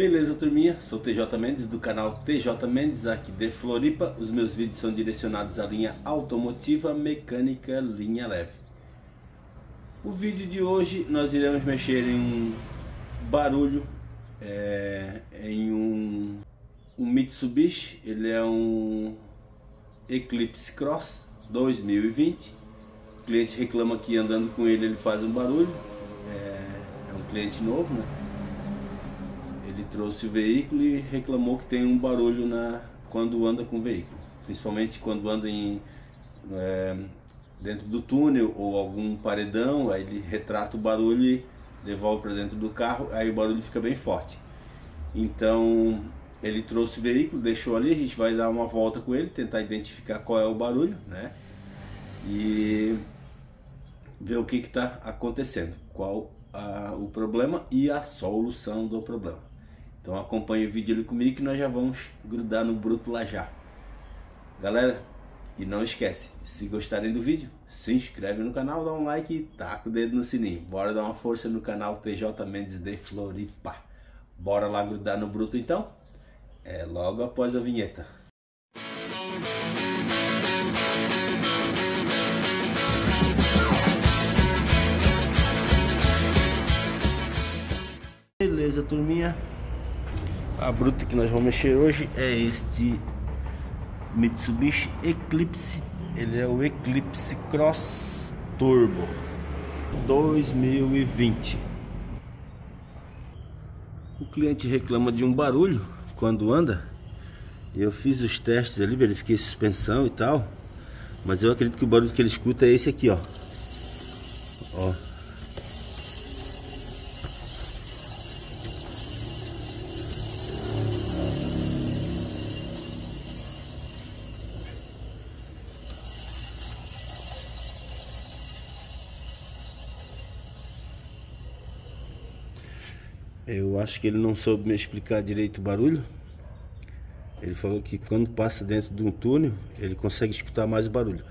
Beleza, turminha? Sou TJ Mendes do canal TJ Mendes aqui de Floripa. Os meus vídeos são direcionados à linha automotiva, mecânica, linha leve. O vídeo de hoje nós iremos mexer em um barulho, em um Mitsubishi. Ele é um Eclipse Cross 2020. O cliente reclama que andando com ele faz um barulho. É um cliente novo, né? Ele trouxe o veículo e reclamou que tem um barulho quando anda com o veículo, principalmente quando anda dentro do túnel ou algum paredão. Aí ele retrata o barulho e devolve para dentro do carro, aí o barulho fica bem forte. Então ele trouxe o veículo, deixou ali, a gente vai dar uma volta com ele, tentar identificar qual é o barulho, né? E ver o que está acontecendo, qual o problema e a solução do problema. Então acompanhe o vídeo ali comigo que nós já vamos grudar no bruto lá já. Galera, e não esquece, se gostarem do vídeo, se inscreve no canal, dá um like e taca o dedo no sininho. Bora dar uma força no canal TJ Mendes de Floripa. Bora lá grudar no bruto então? É logo após a vinheta. Beleza, turminha? A bruta que nós vamos mexer hoje é este Mitsubishi Eclipse. Ele é o Eclipse Cross Turbo 2020. O cliente reclama de um barulho quando anda. Eu fiz os testes ali, verifiquei suspensão e tal, mas eu acredito que o barulho que ele escuta é esse aqui, ó. Eu acho que ele não soube me explicar direito o barulho. Ele falou que quando passa dentro de um túnel, ele consegue escutar mais o barulho.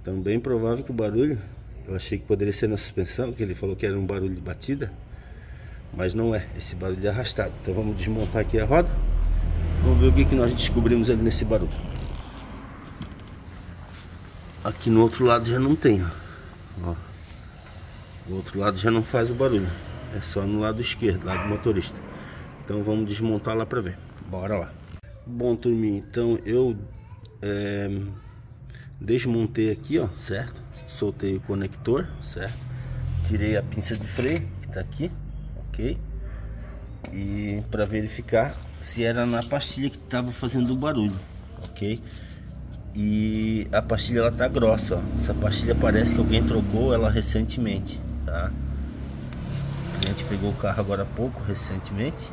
Então bem provável que o barulho, eu achei que poderia ser na suspensão, que ele falou que era um barulho de batida, mas não é, esse barulho é arrastado. Então vamos desmontar aqui a roda. Vamos ver o que nós descobrimos ali nesse barulho. Aqui no outro lado já não tem, ó. O outro lado já não faz o barulho. É só no lado esquerdo, lado do motorista. Então vamos desmontar lá pra ver. Bora lá. Bom, turminha, então eu desmontei aqui, ó, certo? Soltei o conector, certo? Tirei a pinça de freio, que tá aqui, ok? E para verificar se era na pastilha que tava fazendo o barulho, ok? E a pastilha, ela tá grossa, ó. Essa pastilha parece que alguém trocou ela recentemente, tá? A gente pegou o carro agora há pouco, recentemente.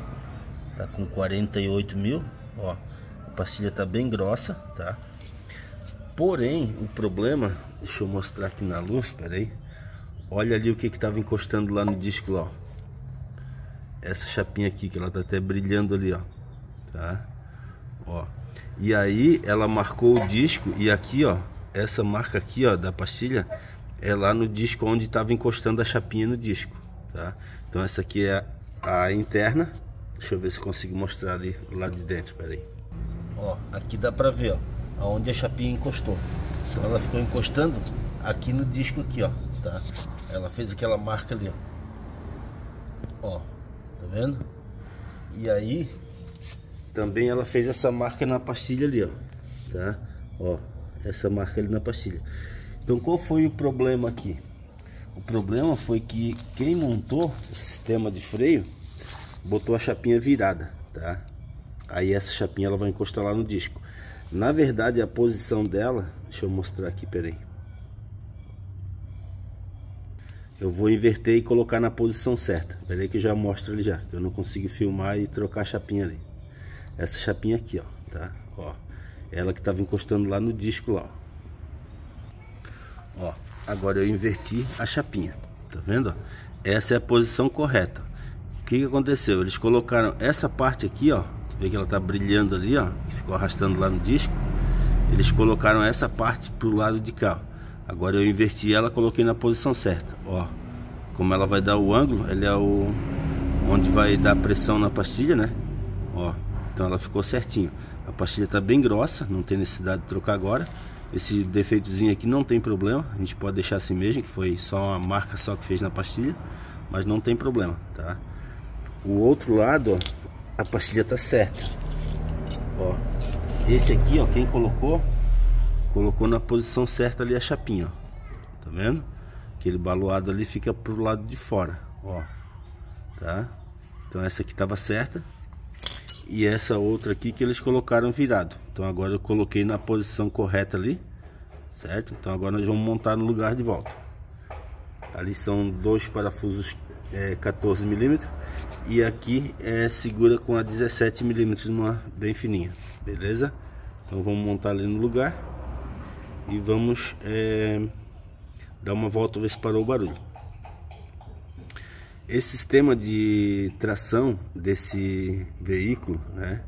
Tá com 48 mil. Ó, a pastilha tá bem grossa, tá? Porém, o problema, deixa eu mostrar aqui na luz, peraí. Olha ali o que tava encostando lá no disco, ó. Essa chapinha aqui, que ela tá até brilhando ali, ó. Tá? Ó. E aí, ela marcou o disco. E aqui, ó, essa marca aqui, ó, da pastilha, é lá no disco onde tava encostando a chapinha no disco. Tá? Então essa aqui é a interna. Deixa eu ver se eu consigo mostrar ali do lado de dentro, peraí. Ó, aqui dá pra ver, ó, aonde a chapinha encostou. Então ela ficou encostando aqui no disco aqui, ó, tá? Ela fez aquela marca ali, ó, tá vendo? E aí também ela fez essa marca na pastilha ali, ó, tá? Ó, essa marca ali na pastilha. Então qual foi o problema aqui? O problema foi que quem montou o sistema de freio botou a chapinha virada, tá? Aí essa chapinha ela vai encostar lá no disco. Na verdade a posição dela, deixa eu mostrar aqui, peraí. Eu vou inverter e colocar na posição certa. Peraí que eu já mostro ali já, que eu não consigo filmar e trocar a chapinha ali. Essa chapinha aqui, ó, tá? Ó, ela que estava encostando lá no disco lá, ó. Agora eu inverti a chapinha, tá vendo? Essa é a posição correta. O que aconteceu? Eles colocaram essa parte aqui, ó. Tu vê que ela tá brilhando ali, ó, que ficou arrastando lá no disco. Eles colocaram essa parte pro lado de cá. Agora eu inverti ela, coloquei na posição certa, ó. Como ela vai dar o ângulo, ele é onde vai dar pressão na pastilha, né? ó. Então ela ficou certinho. A pastilha tá bem grossa, não tem necessidade de trocar agora. Esse defeitozinho aqui não tem problema, a gente pode deixar assim mesmo, que foi só uma marca só que fez na pastilha, mas não tem problema, tá? O outro lado, ó, a pastilha tá certa. Ó, esse aqui, ó, quem colocou na posição certa ali a chapinha, ó. Tá vendo? Aquele baloado ali fica pro lado de fora, ó. Tá? Então essa aqui tava certa. E essa outra aqui que eles colocaram virado. Então agora eu coloquei na posição correta ali, certo? Então agora nós vamos montar no lugar de volta. Ali são dois parafusos 14 mm. E aqui segura com a 17 mm, uma bem fininha. Beleza? Então vamos montar ali no lugar. E vamos dar uma volta, ver se parou o barulho. Esse sistema de tração desse veículo, né,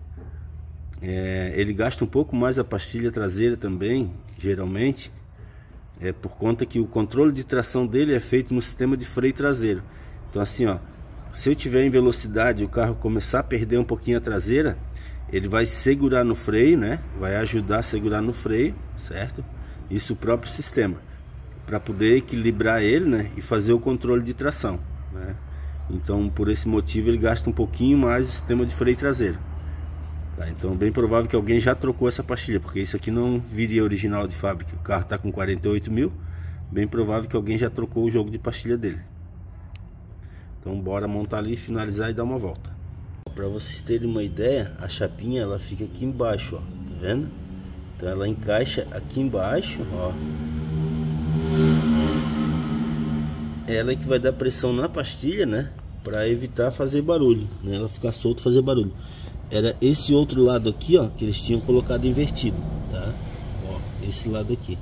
ele gasta um pouco mais a pastilha traseira também, geralmente, por conta que o controle de tração dele é feito no sistema de freio traseiro. Então assim, ó, se eu tiver em velocidade e o carro começar a perder um pouquinho a traseira, ele vai segurar no freio, né, vai ajudar a segurar no freio, certo? Isso o próprio sistema, para poder equilibrar ele, né, e fazer o controle de tração, né? Então por esse motivo ele gasta um pouquinho mais o sistema de freio traseiro, tá? Então bem provável que alguém já trocou essa pastilha, porque isso aqui não viria original de fábrica. O carro está com 48 mil, bem provável que alguém já trocou o jogo de pastilha dele. Então bora montar ali, finalizar e dar uma volta. Para vocês terem uma ideia, a chapinha ela fica aqui embaixo, ó, tá vendo? Então ela encaixa aqui embaixo, ó. Ela é que vai dar pressão na pastilha, né, para evitar fazer barulho, né, ela ficar solta, fazer barulho. Era esse outro lado aqui, ó, que eles tinham colocado invertido, tá? Ó, esse lado aqui.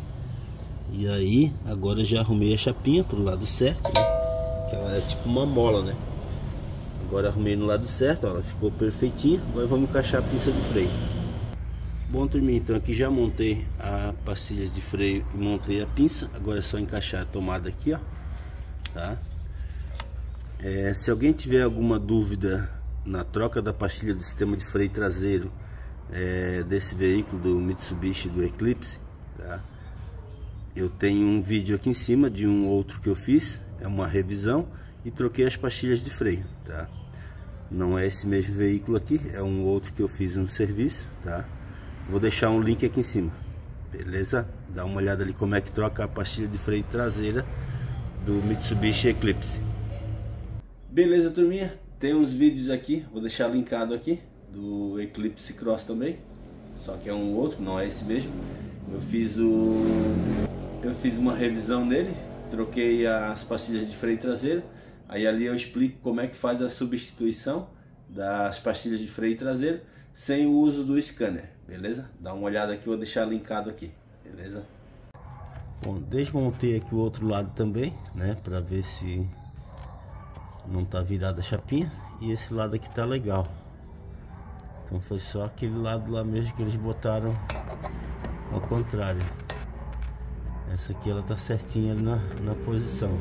E aí agora eu já arrumei a chapinha pro lado certo, né, que ela é tipo uma mola, né. Agora arrumei no lado certo, ó, ela ficou perfeitinha. Agora vamos encaixar a pinça de freio. Bom, turminha, então aqui já montei a pastilha de freio e montei a pinça. Agora é só encaixar a tomada aqui, ó. Tá? Se alguém tiver alguma dúvida na troca da pastilha do sistema de freio traseiro desse veículo, do Mitsubishi, do Eclipse, tá? Eu tenho um vídeo aqui em cima de um outro que eu fiz, é uma revisão, e troquei as pastilhas de freio, tá? Não é esse mesmo veículo aqui, é um outro que eu fiz um serviço, tá? Vou deixar um link aqui em cima, beleza? Dá uma olhada ali como é que troca a pastilha de freio traseira do Mitsubishi Eclipse. Beleza, turminha? Tem uns vídeos aqui, vou deixar linkado aqui, do Eclipse Cross também, só que é um outro, não é esse mesmo. Eu fiz uma revisão nele, troquei as pastilhas de freio traseiro. Aí ali eu explico como é que faz a substituição das pastilhas de freio traseiro sem o uso do scanner, beleza? Dá uma olhada aqui, vou deixar linkado aqui, beleza? Bom, desmontei aqui o outro lado também, né, para ver se não tá virada a chapinha, e esse lado aqui tá legal. Então foi só aquele lado lá mesmo que eles botaram ao contrário. Essa aqui ela tá certinha ali na posição.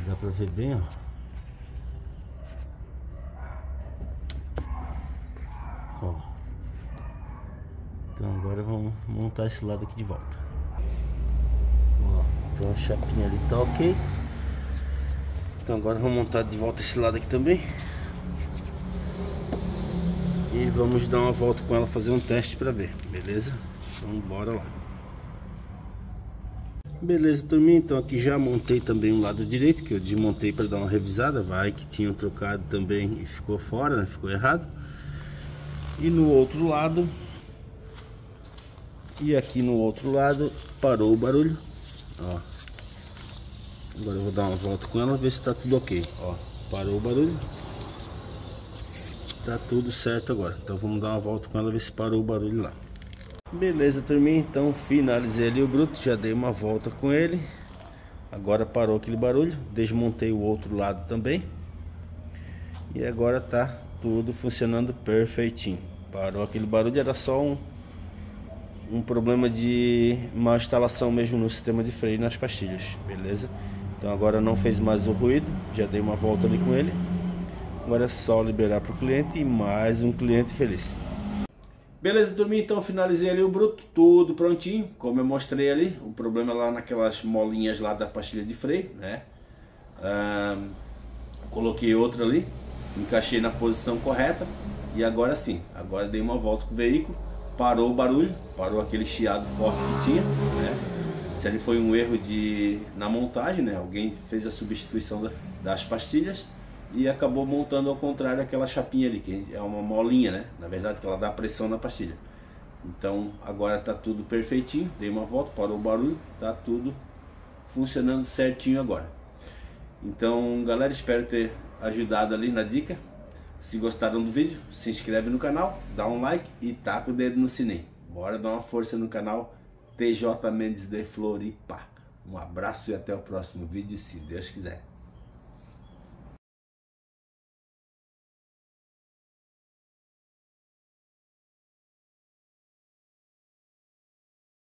Dá pra ver bem, ó. Ó. Então agora vamos montar esse lado aqui de volta. Ó, então a chapinha ali tá ok. Então agora vamos montar de volta esse lado aqui também. E vamos dar uma volta com ela, fazer um teste pra ver, beleza? Então bora lá. Beleza, turminha, então aqui já montei também o lado direito, que eu desmontei para dar uma revisada. Vai que tinham trocado também e ficou fora, né? Ficou errado. E no outro lado, e aqui no outro lado parou o barulho, ó. Agora eu vou dar uma volta com ela, ver se tá tudo ok. Ó, parou o barulho, tá tudo certo agora. Então vamos dar uma volta com ela, ver se parou o barulho lá. Beleza, turminha, então finalizei ali o bruto, já dei uma volta com ele. Agora parou aquele barulho, desmontei o outro lado também. E agora tá tudo funcionando perfeitinho. Parou aquele barulho, era só um problema de má instalação mesmo no sistema de freio nas pastilhas, beleza? Então agora não fez mais o ruído, já dei uma volta ali com ele. Agora é só liberar para o cliente e mais um cliente feliz. Beleza, turminha, então finalizei ali o bruto, tudo prontinho, como eu mostrei ali. O problema lá naquelas molinhas lá da pastilha de freio, né? Coloquei outra ali, encaixei na posição correta e agora sim, agora dei uma volta com o veículo, parou o barulho, parou aquele chiado forte que tinha, né? Se ali foi um erro na montagem, né? Alguém fez a substituição das pastilhas e acabou montando ao contrário aquela chapinha ali, que é uma molinha, né? Na verdade, que ela dá pressão na pastilha. Então agora tá tudo perfeitinho, dei uma volta, parou o barulho, tá tudo funcionando certinho agora. Então galera, espero ter ajudado ali na dica. Se gostaram do vídeo, se inscreve no canal, dá um like e taca o dedo no sininho. Bora dar uma força no canal TJ Mendes de Floripa. Um abraço e até o próximo vídeo, se Deus quiser.